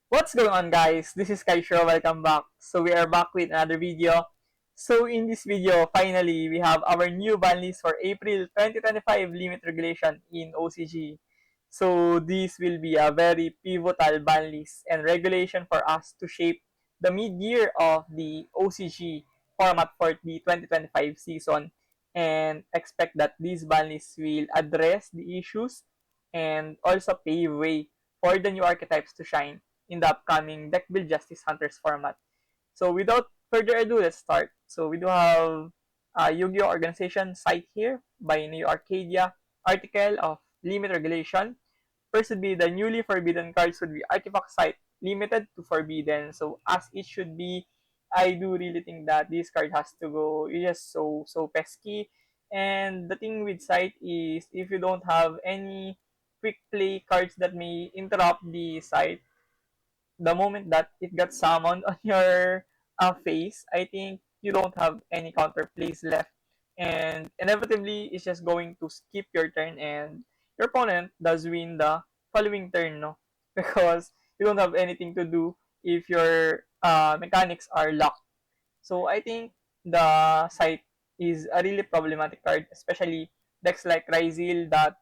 What's going on, guys? This is Kaisho. Welcome back. So we are back with another video. So in this video, finally, we have our new ban list for April 2025 limit regulation in OCG. So this will be a very pivotal ban list and regulation for us to shape the mid-year of the OCG format for the 2025 season, and expect that these ban lists will address the issues and also pave way for the new archetypes to shine in the upcoming Deck Build Justice Hunters format. So without further ado, let's start. So we do have a Yu-Gi-Oh! Organization site here by New Arcadia article of limit regulation. First would be the newly forbidden cards would be artifact site limited to forbidden. So as it should be, I do really think that this card has to go. It's just so pesky. And the thing with site is if you don't have any quick play cards that may interrupt the site, the moment that it got summoned on your face, I think you don't have any counter plays left. And inevitably, it's just going to skip your turn and your opponent does win the following turn, no? Because you don't have anything to do if your mechanics are locked. So I think the site is a really problematic card, especially decks like Ryzil that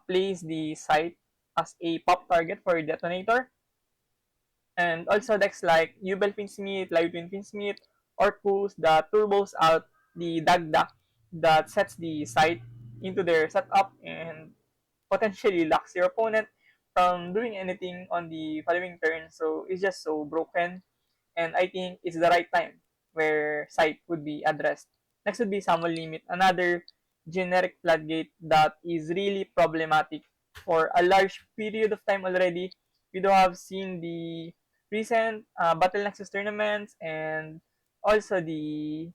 plays the site as a pop target for Detonator, and also decks like Yubel Finsmith, Live Twin Finsmith, Orcus that turbos out the Dagda that sets the site into their setup and potentially locks your opponent from doing anything on the following turn. So it's just so broken, and I think it's the right time where site would be addressed. Next would be Summon Limit, another generic floodgate that is really problematic for a large period of time already. We do have seen the recent Battle Nexus tournaments and also the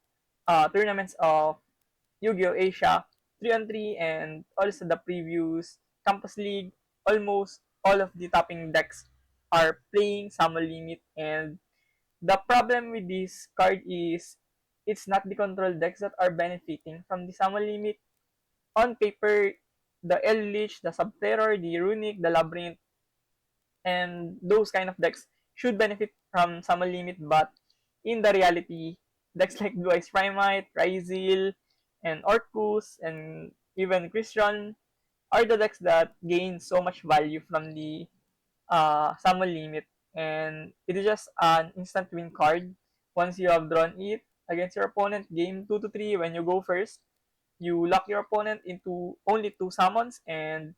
tournaments of Yu-Gi-Oh! Asia 3-on-3 and also the previous Campus League. Almost all of the topping decks are playing Summon Limit, and the problem with this card is it's not the control decks that are benefiting from the Summon Limit. On paper, the Eldritch, the Subterror, the Runic, the Labyrinth, and those kind of decks should benefit from Summon Limit, but in the reality, decks like Blue Eyes Primite, Ryzil, and Orcus, and even Christian are the decks that gain so much value from the Summon Limit, and it is just an instant win card once you have drawn it against your opponent. Game 2 to 3, when you go first, you lock your opponent into only 2 summons, and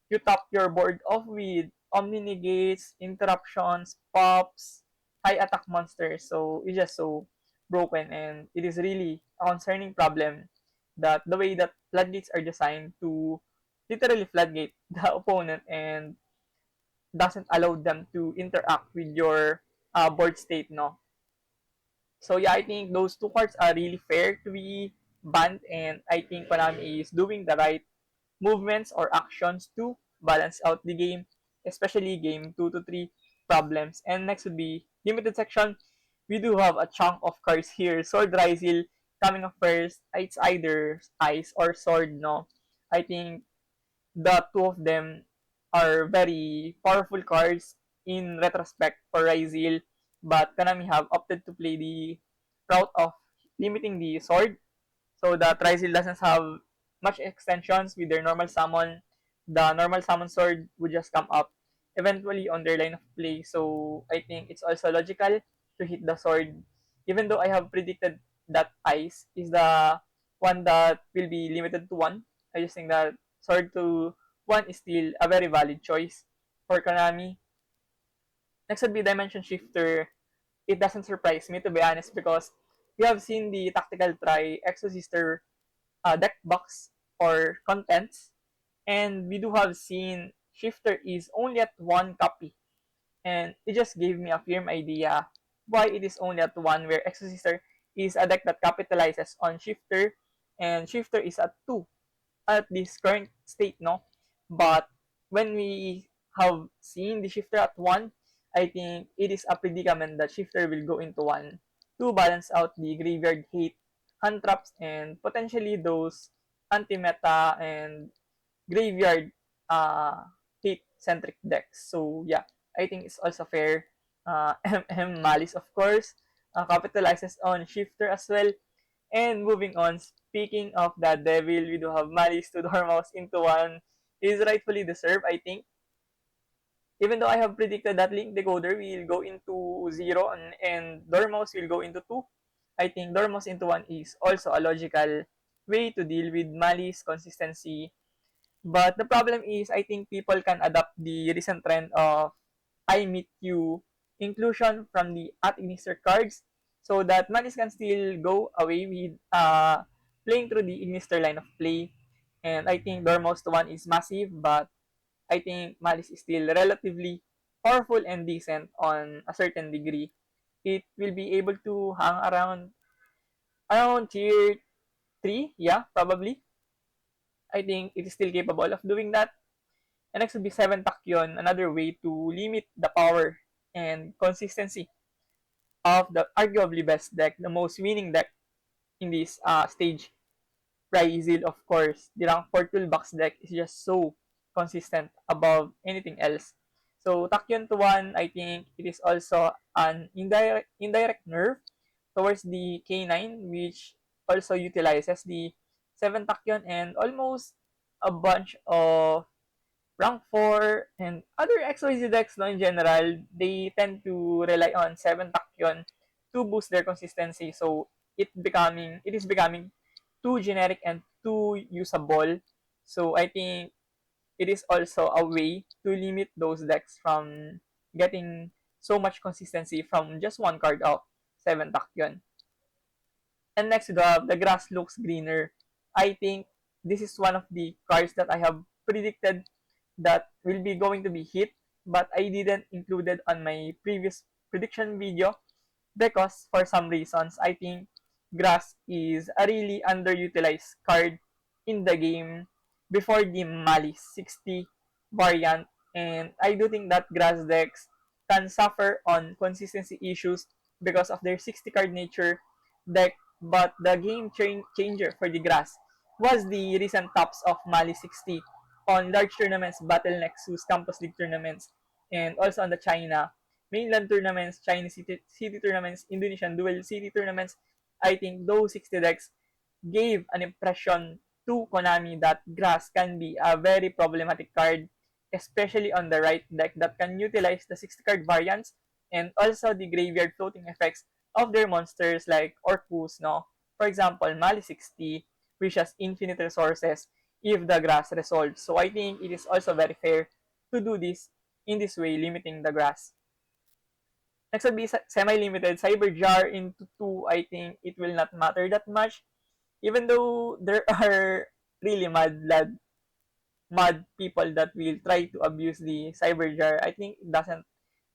you top your board off with Omni Negates, Interruptions, Pops, High Attack Monsters. So it's just so broken, and it is really a concerning problem that the way that floodgates are designed to literally floodgate the opponent and doesn't allow them to interact with your board state, no? So yeah, I think those two cards are really fair to be banned, and I think Konami is doing the right movements or actions to balance out the game, especially game 2 to 3 problems. And next would be limited section. We do have a chunk of cards here. Sword Ryzil coming up first. It's either Ice or Sword, no? I think the two of them are very powerful cards in retrospect for Ryzil, but Konami have opted to play the route of limiting the sword so that Ryzil doesn't have much extensions with their normal summon. The normal summon sword would just come up eventually on their line of play. So I think it's also logical to hit the sword, even though I have predicted that Ice is the one that will be limited to one. I just think that sword to one is still a very valid choice for Konami. Next would be Dimension Shifter. It doesn't surprise me, to be honest, because we have seen the tactical try Exosister deck box or contents, and we do have seen Shifter is only at one copy, and it just gave me a firm idea why it is only at one, where Exosister is a deck that capitalizes on Shifter, and Shifter is at two at this current state, no? But when we have seen the Shifter at one, I think it is a predicament that Shifter will go into one to balance out the graveyard hate, hand traps, and potentially those anti-meta and graveyard hate-centric decks. So yeah, I think it's also fair. Malice, of course, capitalizes on Shifter as well. And moving on, speaking of the devil, we do have Malice to Dormouse into one. Is rightfully deserved, I think. Even though I have predicted that Link Decoder will go into 0 and Dormouse will go into 2, I think Dormouse into 1 is also a logical way to deal with Malice consistency. But the problem is, I think people can adapt the recent trend of I Meet You inclusion from the at Ignister cards so that Malice can still go away with playing through the Ignister line of play. And I think Dormouse to 1 is massive, but I think Malice is still relatively powerful and decent on a certain degree. It will be able to hang around tier 3, yeah, probably. I think it is still capable of doing that. And next would be 7 Tachyon, another way to limit the power and consistency of the arguably best deck, the most winning deck in this stage. Brazil, of course. The rank 4 toolbox deck is just so consistent above anything else. So Tachyon to 1, I think it is also an indirect nerf towards the K9, which also utilizes the 7 Tachyon and almost a bunch of rank 4 and other XYZ decks no, in general, they tend to rely on 7 Tachyon to boost their consistency. So it is becoming too generic and too usable. So I think it is also a way to limit those decks from getting so much consistency from just one card of 7 Tachyon. And next we have the grass looks greener. I think this is one of the cards that I have predicted that will be going to be hit, but I didn't include it on my previous prediction video because for some reasons I think grass is a really underutilized card in the game before the Mali 60 variant, and I do think that grass decks can suffer on consistency issues because of their 60 card nature deck, but the game changer for the grass was the recent tops of Mali 60 on large tournaments, Battle Nexus, Campus League tournaments, and also on the China mainland tournaments, Chinese city tournaments, Indonesian dual city tournaments. I think those 60 decks gave an impression to Konami that grass can be a very problematic card, especially on the right deck that can utilize the 60 card variants and also the graveyard floating effects of their monsters like Orcus, no? For example, Mali 60, which has infinite resources if the grass resolves. So I think it is also very fair to do this in this way, limiting the grass. Next would be semi-limited. Cyberjar into 2, I think it will not matter that much. Even though there are really mad people that will try to abuse the Cyberjar, I think it doesn't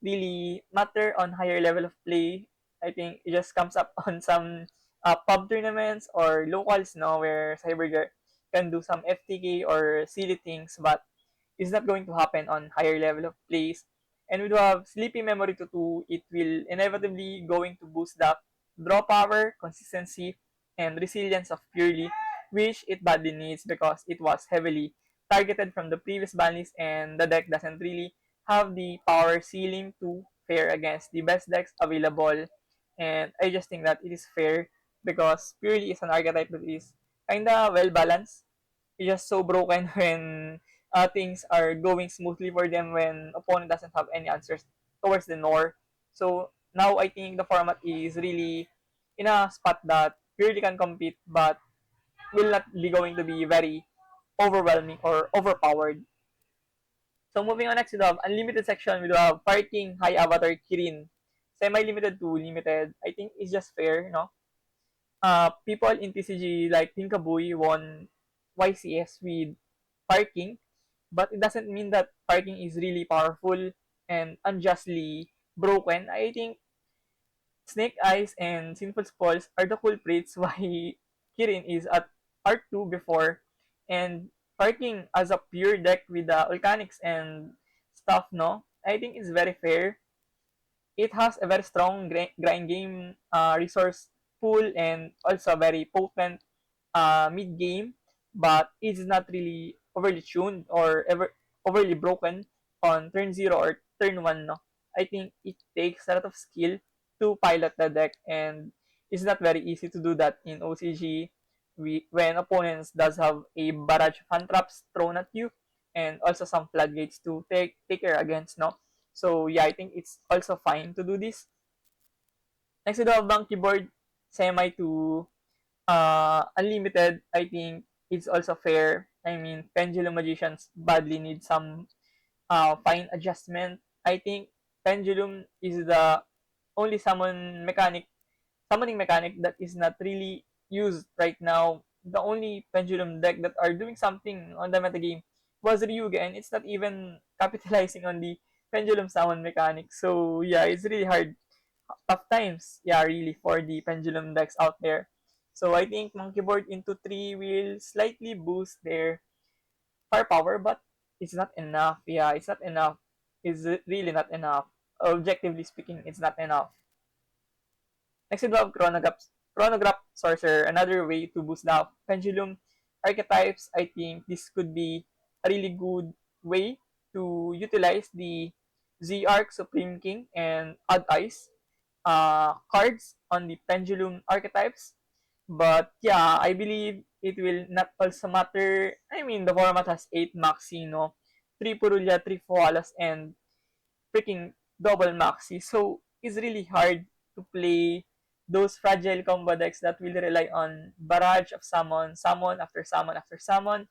really matter on higher level of play. I think it just comes up on some pub tournaments or locals, no, where Cyberjar can do some FTK or silly things, but is not going to happen on higher level of plays. And we do have Sleepy Memory to 2. It will inevitably going to boost the draw power, consistency, and resilience of Purely, which it badly needs because it was heavily targeted from the previous ban list and the deck doesn't really have the power ceiling to fare against the best decks available. And I just think that it is fair because Purely is an archetype that is kinda well balanced. It's just so broken when things are going smoothly for them when opponent doesn't have any answers towards the Nor. So now I think the format is really in a spot that really can compete but will not be going to be very overwhelming or overpowered. So moving on next, we have unlimited section. We have parking, high avatar, Kirin. Semi-limited to limited. I think it's just fair, no? People in TCG like Tinkaboy won YCS with parking, but it doesn't mean that parking is really powerful and unjustly broken. I think Snake Eyes and Sinful Spoils are the culprits why Kirin is at R2 before, and parking as a pure deck with the Volcanics and stuff, no? I think it's very fair. It has a very strong grind game resource pool and also very potent mid game, but it's not really overly tuned or ever overly broken on turn 0 or turn 1, no? I think it takes a lot of skill to pilot the deck, and it's not very easy to do that in OCG when opponents does have a barrage of hand traps thrown at you and also some floodgates to take care against, no? So yeah, I think it's also fine to do this. Next, we do have Monkey Board, semi to unlimited. I think it's also fair. I mean, Pendulum Magicians badly need some fine adjustment. I think Pendulum is the only summoning mechanic that is not really used right now. The only Pendulum deck that are doing something on the metagame was Ryuga, and it's not even capitalizing on the Pendulum summon mechanic. So yeah, it's really hard. Tough times, yeah, really, for the Pendulum decks out there. So I think Monkey Board into 3 will slightly boost their firepower, but it's not enough. Yeah, it's not enough. It's really not enough. Objectively speaking, it's not enough. Next, we have Chronograph Sorcerer, another way to boost the Pendulum archetypes. I think this could be a really good way to utilize the Z-Arc, Supreme King, and Odd Eyes cards on the Pendulum archetypes. But yeah, I believe it will not also matter. I mean, the format has 8 Maxi, no? 3 Purulya, 3 Foalas, and freaking double Maxi. So it's really hard to play those fragile combo decks that will rely on barrage of summon, summon after summon after summon.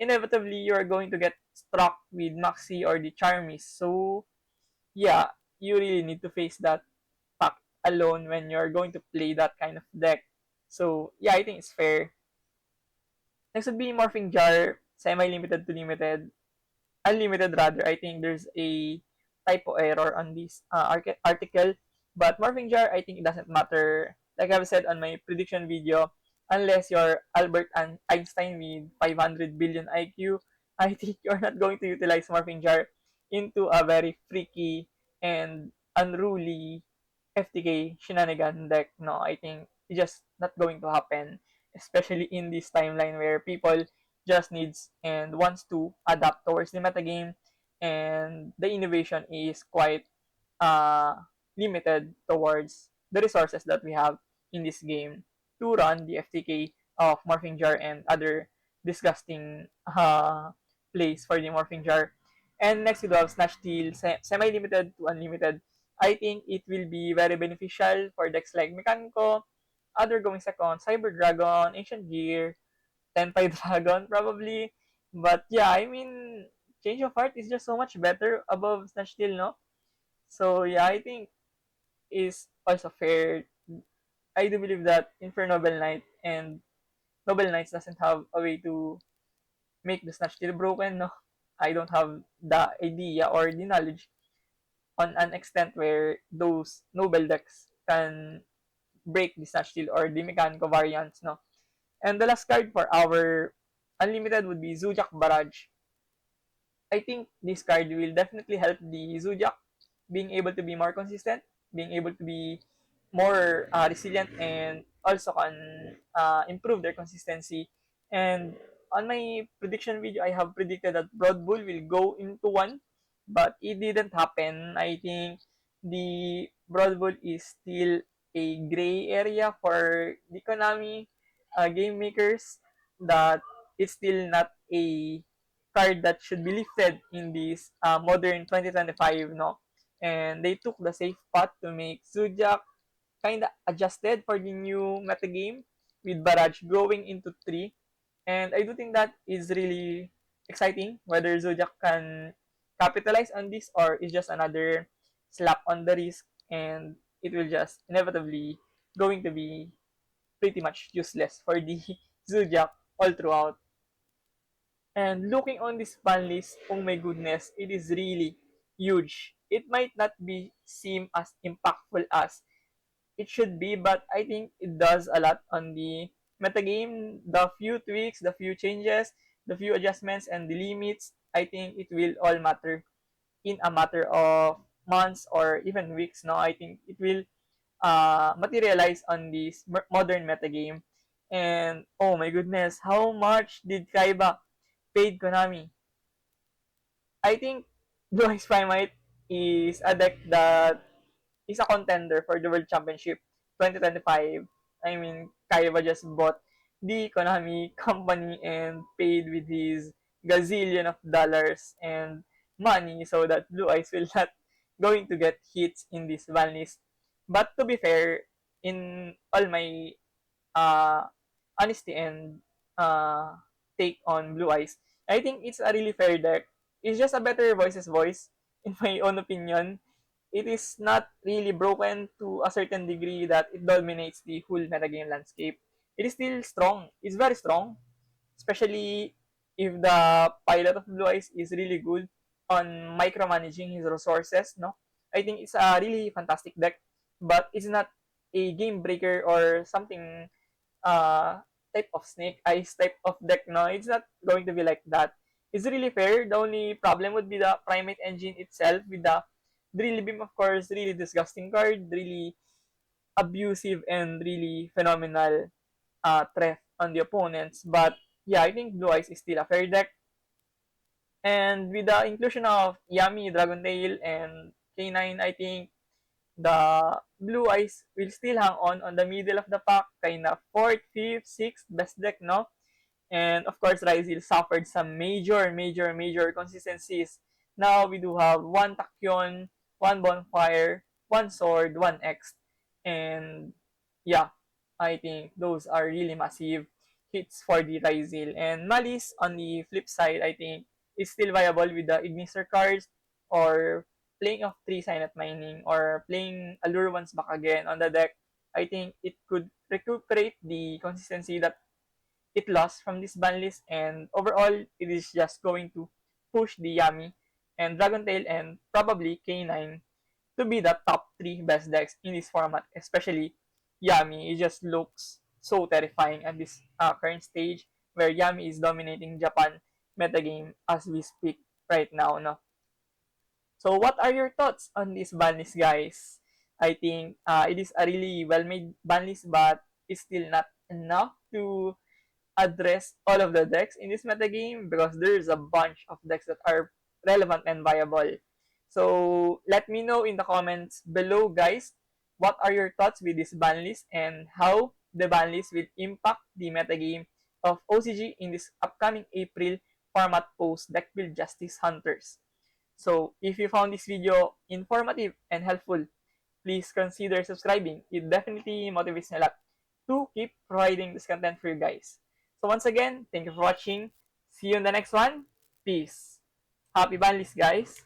Inevitably, you're going to get struck with Maxi or the Charmies. So yeah, you really need to face that pack alone when you're going to play that kind of deck. So yeah, I think it's fair. Next would be Morphing Jar, semi-limited to limited. Unlimited rather. I think there's a typo error on this article. But Morphing Jar, I think it doesn't matter. Like I've said on my prediction video, unless you're Albert Einstein with 500 billion IQ, I think you're not going to utilize Morphing Jar into a very freaky and unruly FTK shenanigan deck. No, I think it's just not going to happen, especially in this timeline where people just needs and wants to adapt towards the metagame, and the innovation is quite uh, limited towards the resources that we have in this game to run the FTK of Morphing Jar and other disgusting plays for the Morphing Jar. And next we have Snatch Steal, semi-limited to unlimited. I think it will be very beneficial for decks like Mechanico, other going second, Cyber Dragon, Ancient Gear, Tenpai Dragon probably. But yeah, I mean, Change of Heart is just so much better above Snatch Steal, no? So yeah, I think is also fair. I do believe that Inferno Noble Knight and Noble Knights doesn't have a way to make the Snatch Steal broken, no? I don't have the idea or the knowledge on an extent where those Noble decks can break the Snatch Steal or the Mechanical variants, no? And the last card for our unlimited would be Zodiac Barrage. I think this card will definitely help the Zodiac being able to be more consistent, being able to be more resilient, and also can improve their consistency. And on my prediction video, I have predicted that Broad Bull will go into 1, but it didn't happen. I think the Broad Bull is still a gray area for the Konami game makers, that it's still not a card that should be lifted in this modern 2025, no? And they took the safe path to make Zodiac kind of adjusted for the new metagame with Barrage going into 3. And I do think that is really exciting, whether Zodiac can capitalize on this or is just another slap on the wrist, and it will just inevitably going to be pretty much useless for the Zodiac all throughout. And looking on this ban list, oh my goodness, it is really huge. It might not be seem as impactful as it should be, but I think it does a lot on the metagame. The few tweaks, the few changes, the few adjustments, and the limits, I think it will all matter in a matter of months or even weeks. No, I think it will materialize on this modern metagame. And oh my goodness, how much did Kaiba paid Konami? I think Blue Eyes Primite is a deck that is a contender for the World Championship 2025. I mean, Kaiba just bought the Konami company and paid with his gazillion of dollars and money so that Blue Eyes will not going to get hits in this ban list. But to be fair, in all my uh, honesty and uh, take on Blue Eyes, I think it's a really fair deck. It's just a better voices voice, in my own opinion. It is not really broken to a certain degree that it dominates the whole metagame landscape. It is still strong. It's very strong, especially if the pilot of Blue Eyes is really good on micromanaging his resources. No, I think it's a really fantastic deck, but it's not a game breaker or something uh, type of snake eyes type of deck. No, it's not going to be like that. It's really fair. The only problem would be the primate engine itself with the drill beam, of course, really disgusting card, really abusive and really phenomenal threat on the opponents. But yeah, I think Blue Eyes is still a fair deck. And with the inclusion of Yami, Dragon Tail, and K9, I think the Blue Eyes will still hang on the middle of the pack, kind of fourth, fifth, sixth best deck, no? And of course, Ryzel suffered some major consistencies. Now we do have one Tachyon, one Bonfire, one Sword, one X. And yeah, I think those are really massive hits for the Ryzel. And Malice, on the flip side, I think is still viable with the Ignister cards or playing of 3 Signet Mining or playing Allure Ones back again on the deck. I think it could recuperate the consistency that it lost from this ban list, and overall it is just going to push the Yami and Dragon Tail and probably K9 to be the top 3 best decks in this format, especially Yami. It just looks so terrifying at this current stage where Yami is dominating Japan metagame as we speak right now. No? So what are your thoughts on this ban list, guys? I think it is a really well-made ban list, but it's still not enough to address all of the decks in this metagame because there's a bunch of decks that are relevant and viable. So let me know in the comments below, guys, what are your thoughts with this ban list and how the ban list will impact the metagame of OCG in this upcoming April format post deck build Justice Hunters. So if you found this video informative and helpful, please consider subscribing. It definitely motivates me a lot to keep providing this content for you guys. So once again, thank you for watching. See you in the next one. Peace. Happy ban list, guys.